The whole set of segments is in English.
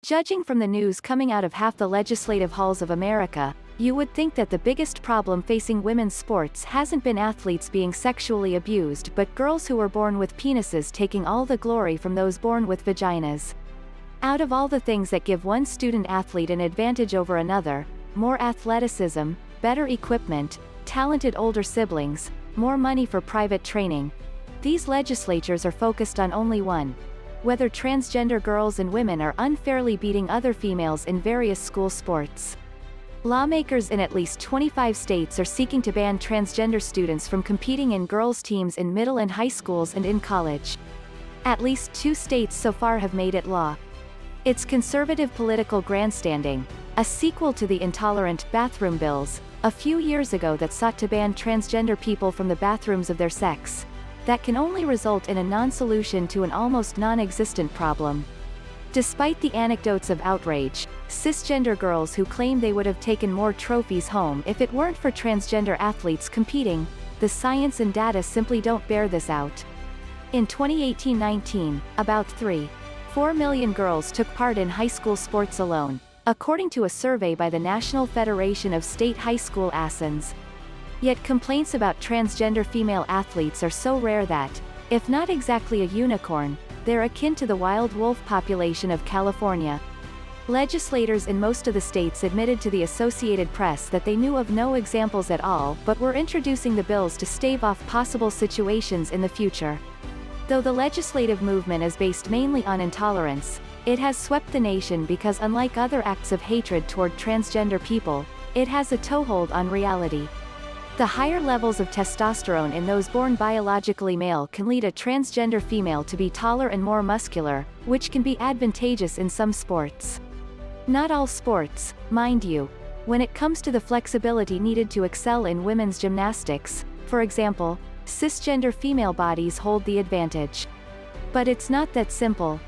Judging from the news coming out of half the legislative halls of America, you would think that the biggest problem facing women's sports hasn't been athletes being sexually abused but girls who were born with penises taking all the glory from those born with vaginas. Out of all the things that give one student athlete an advantage over another, more athleticism, better equipment, talented older siblings, more money for private training, these legislatures are focused on only one: whether transgender girls and women are unfairly beating other females in various school sports. Lawmakers in at least 25 states are seeking to ban transgender students from competing in girls' teams in middle and high schools and in college. At least 2 states so far have made it law. It's conservative political grandstanding, a sequel to the intolerant bathroom bills a few years ago that sought to ban transgender people from the bathrooms of their sex, that can only result in a non-solution to an almost non-existent problem. Despite the anecdotes of outrage, cisgender girls who claim they would have taken more trophies home if it weren't for transgender athletes competing, the science and data simply don't bear this out. In 2018-19, about 3.4 million girls took part in high school sports alone, according to a survey by the National Federation of State High School ASINs. Yet complaints about transgender female athletes are so rare that, if not exactly a unicorn, they're akin to the wild wolf population of California. Legislators in most of the states admitted to the Associated Press that they knew of no examples at all but were introducing the bills to stave off possible situations in the future. Though the legislative movement is based mainly on intolerance, it has swept the nation because unlike other acts of hatred toward transgender people, it has a toehold on reality. The higher levels of testosterone in those born biologically male can lead a transgender female to be taller and more muscular, which can be advantageous in some sports. Not all sports, mind you. When it comes to the flexibility needed to excel in women's gymnastics, for example, cisgender female bodies hold the advantage. But it's not that simple.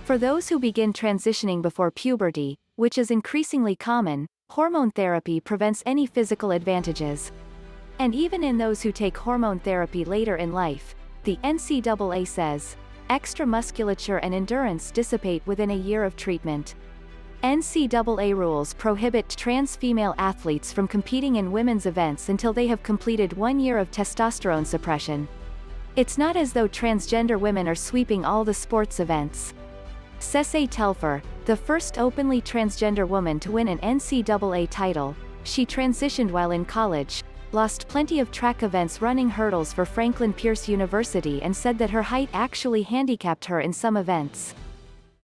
For those who begin transitioning before puberty, which is increasingly common, hormone therapy prevents any physical advantages. And even in those who take hormone therapy later in life, the NCAA says, extra musculature and endurance dissipate within a year of treatment. NCAA rules prohibit trans female athletes from competing in women's events until they have completed 1 year of testosterone suppression. It's not as though transgender women are sweeping all the sports events. Cece Telfer, the first openly transgender woman to win an NCAA title, she transitioned while in college, lost plenty of track events running hurdles for Franklin Pierce University and said that her height actually handicapped her in some events.